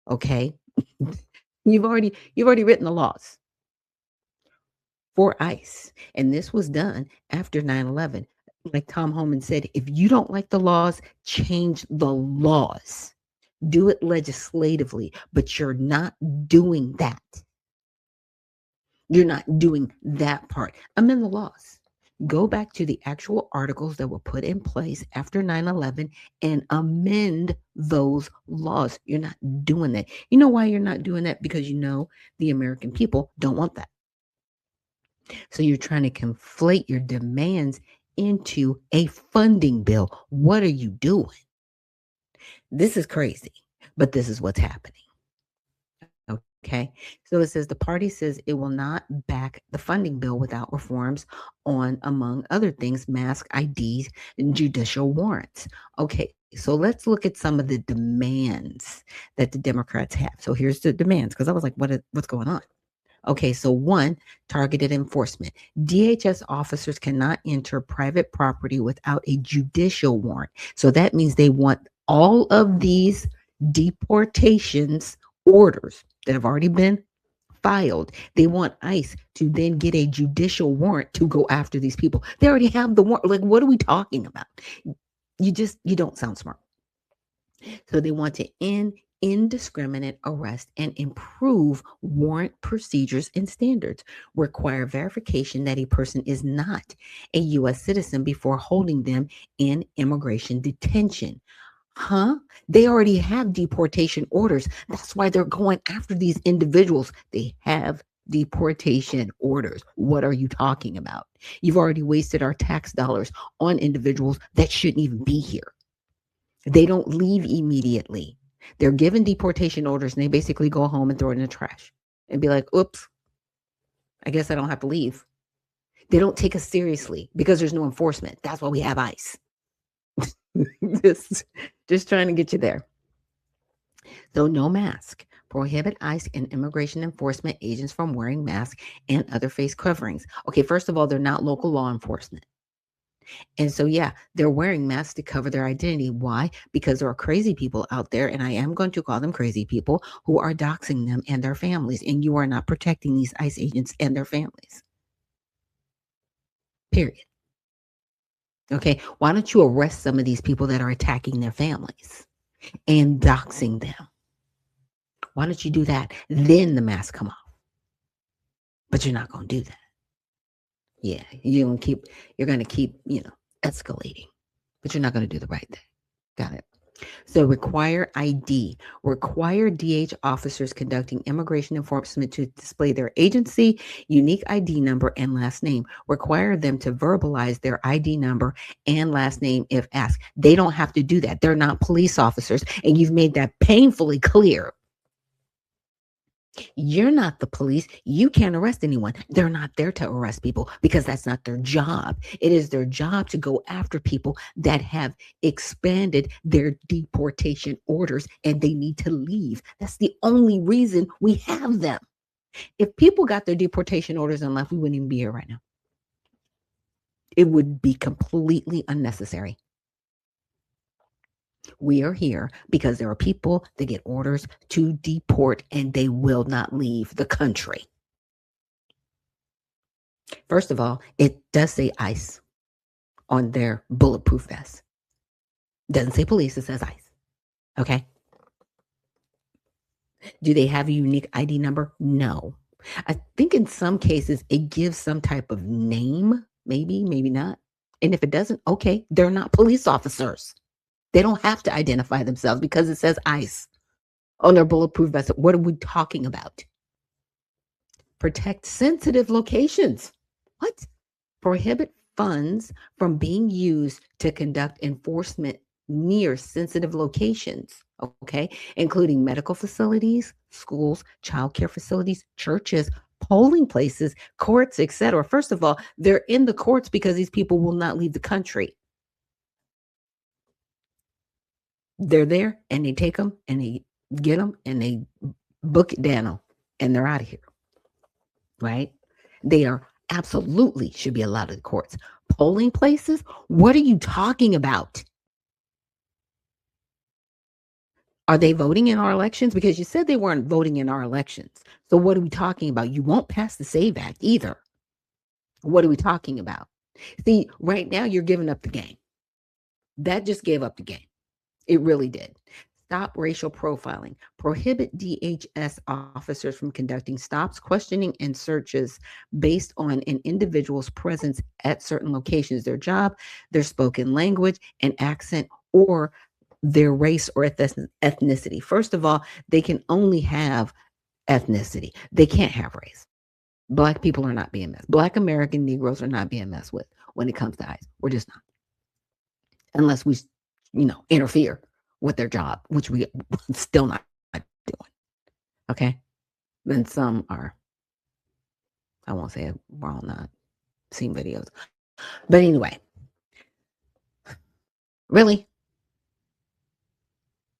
Okay. You've already written the laws for ICE. And this was done after 9/11. Like Tom Homan said, if you don't like the laws, change the laws. Do it legislatively, but you're not doing that. You're not doing that part. Amend the laws. Go back to the actual articles that were put in place after 9/11 and amend those laws. You're not doing that. You know why you're not doing that? Because you know the American people don't want that. So you're trying to conflate your demands into a funding bill. What are you doing? This is crazy, but this is what's happening. Okay. So it says the party says it will not back the funding bill without reforms on, among other things, mask IDs and judicial warrants. Okay. So let's look at some of the demands that the Democrats have. So here's the demands, because I was like, what's going on? Okay, so 1, targeted enforcement. DHS officers cannot enter private property without a judicial warrant. So that means they want all of these deportations orders that have already been filed. They want ICE to then get a judicial warrant to go after these people. They already have the warrant. Like, what are we talking about? You don't sound smart. So they want to end indiscriminate arrest and improve warrant procedures and standards, require verification that a person is not a U.S. citizen before holding them in immigration detention. They already have deportation orders. That's why they're going after these individuals. They have deportation orders. What are you talking about? You've already wasted our tax dollars on individuals that shouldn't even be here. They don't leave immediately. They're given deportation orders and they basically go home and throw it in the trash and be like, oops, I guess I don't have to leave. They don't take us seriously because there's no enforcement. That's why we have ICE. just trying to get you there. So no mask. Prohibit ICE and immigration enforcement agents from wearing masks and other face coverings. Okay, first of all, they're not local law enforcement. And so, yeah, they're wearing masks to cover their identity. Why? Because there are crazy people out there, and I am going to call them crazy people, who are doxing them and their families, and you are not protecting these ICE agents and their families. Period. Okay, why don't you arrest some of these people that are attacking their families and doxing them? Why don't you do that? Then the masks come off. But you're not going to do that. Yeah, you're going to keep, escalating, but you're not going to do the right thing. Got it. So require ID. Require DH officers conducting immigration enforcement to display their agency, unique ID number, and last name. Require them to verbalize their ID number and last name if asked. They don't have to do that. They're not police officers, and you've made that painfully clear. You're not the police. You can't arrest anyone. They're not there to arrest people because that's not their job. It is their job to go after people that have expanded their deportation orders and they need to leave. That's the only reason we have them. If people got their deportation orders and left, we wouldn't even be here right now. It would be completely unnecessary. We are here because there are people that get orders to deport and they will not leave the country. First of all, it does say ICE on their bulletproof vest. Doesn't say police, it says ICE. Okay. Do they have a unique ID number? No. I think in some cases it gives some type of name, maybe not. And if it doesn't, okay, they're not police officers. They don't have to identify themselves because it says ICE on their bulletproof vest. What are we talking about? Protect sensitive locations. What? Prohibit funds from being used to conduct enforcement near sensitive locations, okay, including medical facilities, schools, childcare facilities, churches, polling places, courts, etc. First of all, they're in the courts because these people will not leave the country. They're there and they take them and they get them and they book it down and they're out of here, right? They are absolutely should be allowed in the courts. Polling places? What are you talking about? Are they voting in our elections? Because you said they weren't voting in our elections. So what are we talking about? You won't pass the SAVE Act either. What are we talking about? See, right now you're giving up the game. That just gave up the game. It really did. Stop racial profiling. Prohibit DHS officers from conducting stops, questioning, and searches based on an individual's presence at certain locations, their job, their spoken language and accent, or their race or ethnicity. First of all, they can only have ethnicity. They can't have race. Black people are not being messed. Black American Negroes are not being messed with when it comes to ICE. We're just not. Unless we, interfere with their job, which we still not doing. Okay? Then some are, I won't say it, we're all not seeing videos. But anyway, really?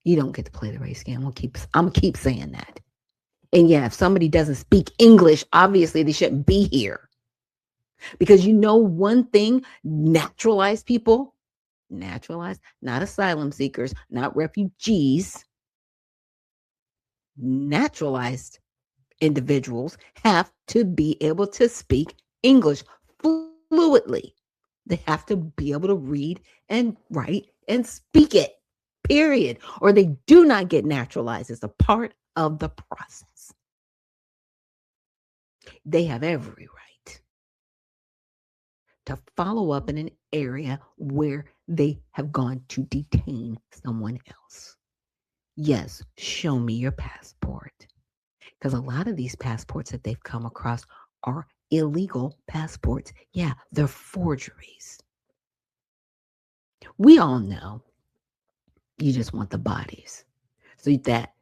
You don't get to play the race game. I'm gonna keep saying that. And yeah, if somebody doesn't speak English, obviously they shouldn't be here. Because one thing, naturalized people, not asylum seekers, not refugees, naturalized individuals have to be able to speak English fluidly. They have to be able to read and write and speak it, period. Or they do not get naturalized as a part of the process. They have every right to follow up in an area where they have gone to detain someone else. Yes, show me your passport. Because a lot of these passports that they've come across are illegal passports. Yeah, they're forgeries. We all know you just want the bodies so that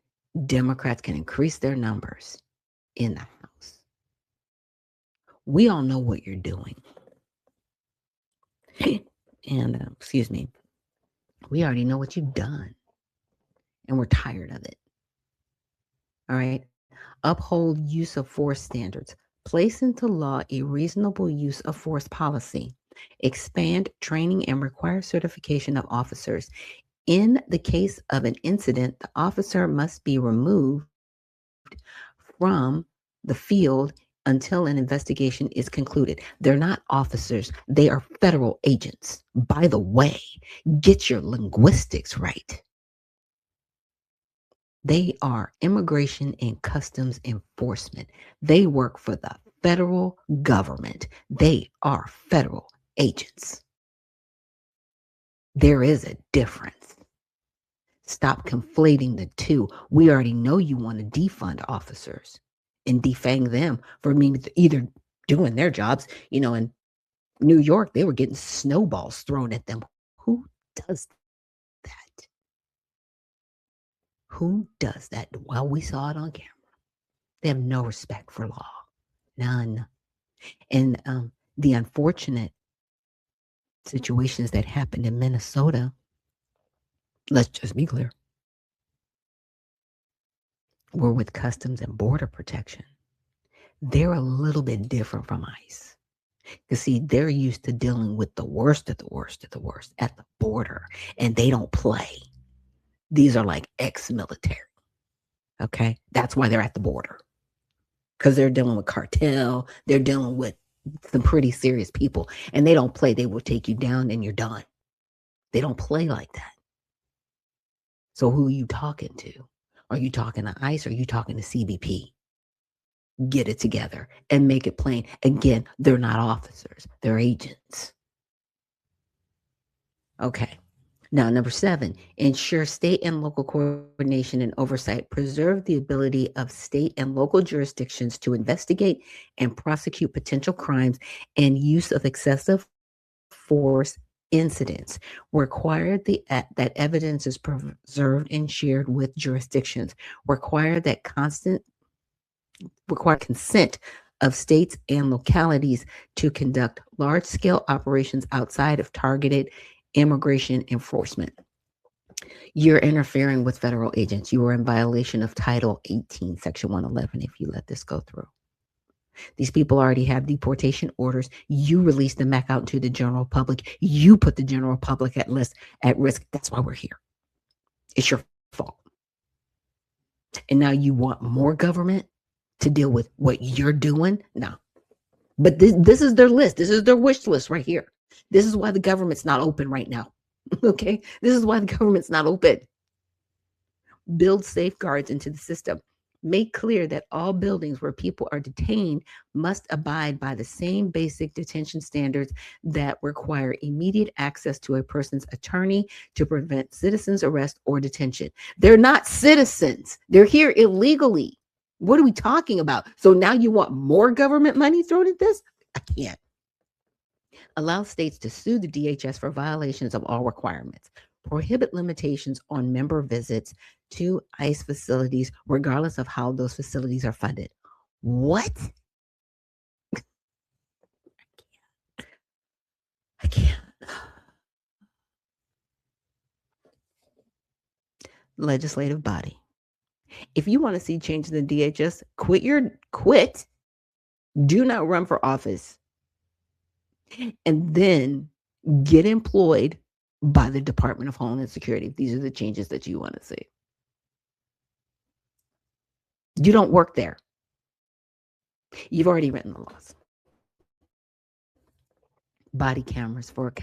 Democrats can increase their numbers in the House. We all know what you're doing. And, excuse me, we already know what you've done. And we're tired of it. All right. Uphold use of force standards. Place into law a reasonable use of force policy. Expand training and require certification of officers. In the case of an incident, the officer must be removed from the field until an investigation is concluded. They're not officers. They are federal agents. By the way, get your linguistics right. They are immigration and customs enforcement. They work for the federal government. They are federal agents. There is a difference. Stop conflating the two. We already know you want to defund officers and defang them for either doing their jobs. In New York, they were getting snowballs thrown at them. Who does that? Who does that? Well, we saw it on camera. They have no respect for law. None. And the unfortunate situations that happened in Minnesota, let's just be clear, were with Customs and Border Protection. They're a little bit different from ICE. Because see, they're used to dealing with the worst of the worst of the worst at the border, and they don't play. These are like ex-military. Okay? That's why they're at the border. Because they're dealing with cartel. They're dealing with some pretty serious people. And they don't play. They will take you down and you're done. They don't play like that. So who are you talking to? Are you talking to ICE or are you talking to CBP? Get it together and make it plain. Again, they're not officers. They're agents. Okay. Now, number 7, ensure state and local coordination and oversight. Preserve the ability of state and local jurisdictions to investigate and prosecute potential crimes and use of excessive force incidents. Require that evidence is preserved and shared with jurisdictions. Require consent of states and localities to conduct large-scale operations outside of targeted immigration enforcement. You're interfering with federal agents. You are in violation of Title 18, Section 111 if you let this go through. These people already have deportation orders. You release them back out to the general public. You put the general public at risk. That's why we're here. It's your fault. And now you want more government to deal with what you're doing? No. But this is their list. This is their wish list right here. This is why the government's not open right now. Okay? This is why the government's not open. Build safeguards into the system. Make clear that all buildings where people are detained must abide by the same basic detention standards that require immediate access to a person's attorney to prevent citizens' arrest or detention. They're not citizens. They're here illegally. What are we talking about? So now you want more government money thrown at this? I can't. Allow states to sue the DHS for violations of all requirements. Prohibit limitations on member visits to ICE facilities, regardless of how those facilities are funded. What? I can't. Legislative body. If you want to see change in the DHS, quit. Do not run for office. And then get employed by the Department of Homeland Security. These are the changes that you want to see. You don't work there. You've already written the laws. Body cameras for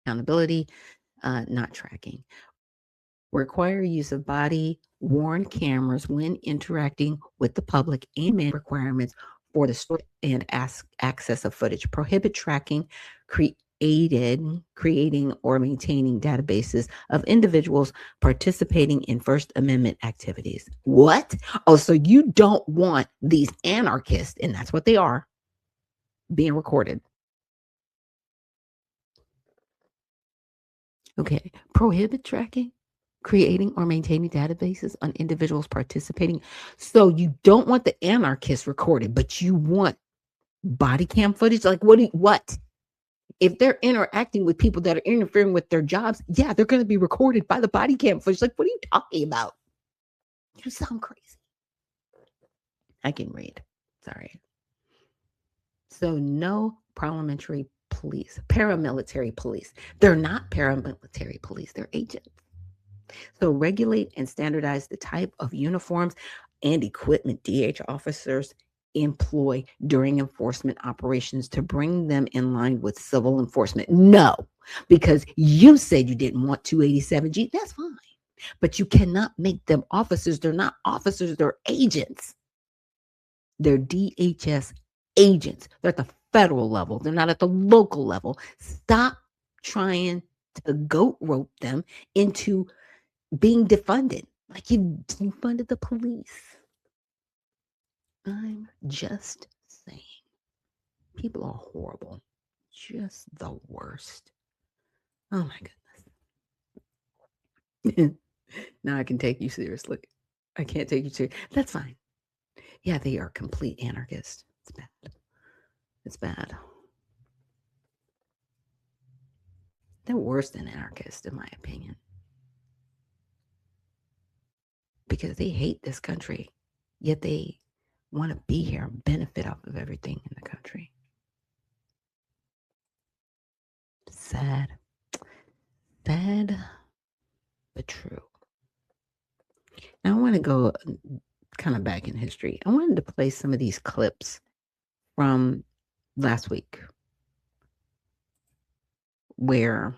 accountability, not tracking. Require use of body-worn cameras when interacting with the public and requirements for the storage and access of footage. Prohibit tracking, creating or maintaining databases of individuals participating in First Amendment activities. What? Oh, so you don't want these anarchists, and that's what they are, being recorded. Okay. Prohibit tracking, creating or maintaining databases on individuals participating. So you don't want the anarchists recorded, but you want body cam footage? Like what? If they're interacting with people that are interfering with their jobs, yeah, they're going to be recorded by the body cam footage. Like, what are you talking about? You sound crazy. I can read. Sorry. So no paramilitary police. They're not paramilitary police. They're agents. So regulate and standardize the type of uniforms and equipment DH officers employ during enforcement operations to bring them in line with civil enforcement. No, because you said you didn't want 𝗬𝗓𝗡𝗅𝗡. That's fine. But you cannot make them officers. They're not officers. They're agents. They're DHS agents. They're at the federal level. They're not at the local level. Stop trying to goat rope them into being defunded. Like you defunded the police. I'm just saying. People are horrible. Just the worst. Oh my goodness. Now I can take you seriously. I can't take you seriously. That's fine. Yeah, they are complete anarchists. It's bad. It's bad. They're worse than anarchists, in my opinion. Because they hate this country, yet they want to be here and benefit off of everything in the country. Sad. Sad, but true. Now I want to go kind of back in history. I wanted to play some of these clips from last week where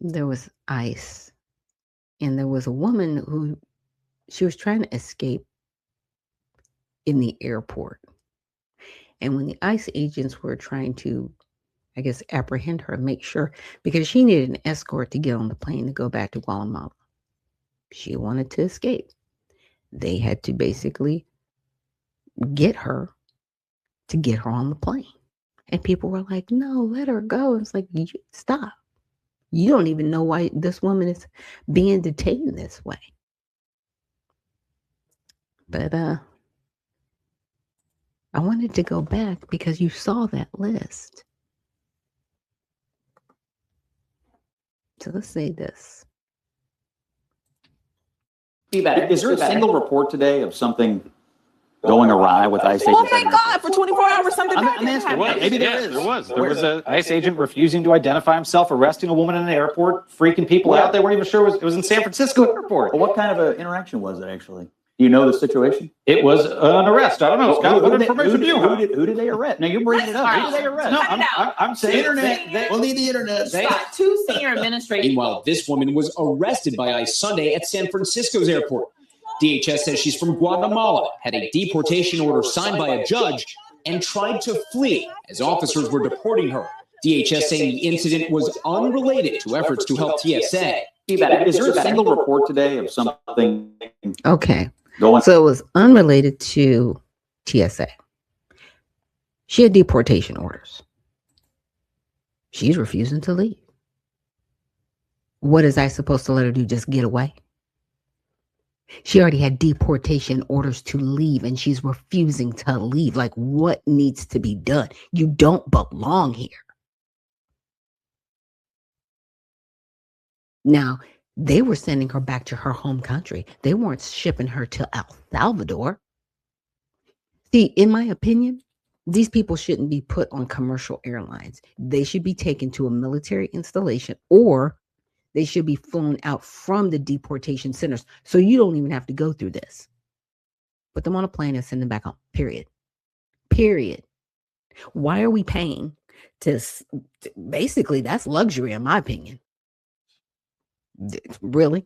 there was ICE and there was a woman who she was trying to escape in the airport. And when the ICE agents were trying to, I guess, apprehend her, make sure, because she needed an escort to get on the plane to go back to Guatemala. She wanted to escape. They had to basically get her to get her on the plane. And people were like, no, let her go. It's like, stop. You don't even know why this woman is being detained this way. But I wanted to go back because you saw that list. So let's say this. Be better. Is there a single report today of something going awry with ICE agents? Well, thank God for 24 hours something bad didn't happen. Maybe there is. There was an ICE agent refusing to identify himself, arresting a woman in an airport, freaking people out. They weren't even sure it was in San Francisco airport. Well, what kind of an interaction was it actually? Do you know the situation? It was an arrest. I don't know, Scott. What information do you have? Who did they arrest? Now, you're bringing it up. Who did they arrest? No, I'm saying Internet. We'll need the internet. Scott, two senior administrators. Meanwhile, this woman was arrested by ICE Sunday at San Francisco's airport. DHS says she's from Guatemala, had a deportation order signed by a judge, and tried to flee as officers were deporting her. DHS saying the incident was unrelated to efforts to help TSA. Is there a single report today of something? Okay. Going. So it was unrelated to TSA. She had deportation orders. She's refusing to leave. What is I supposed to let her do? Just get away? She already had deportation orders to leave and she's refusing to leave. Like, what needs to be done? You don't belong here. Now, they were sending her back to her home country. They weren't shipping her to El Salvador. See, in my opinion, these people shouldn't be put on commercial airlines. They should be taken to a military installation, or they should be flown out from the deportation centers so you don't even have to go through this. Put them on a plane and send them back home, period. Period. Why are we paying to basically, that's luxury in my opinion. Really?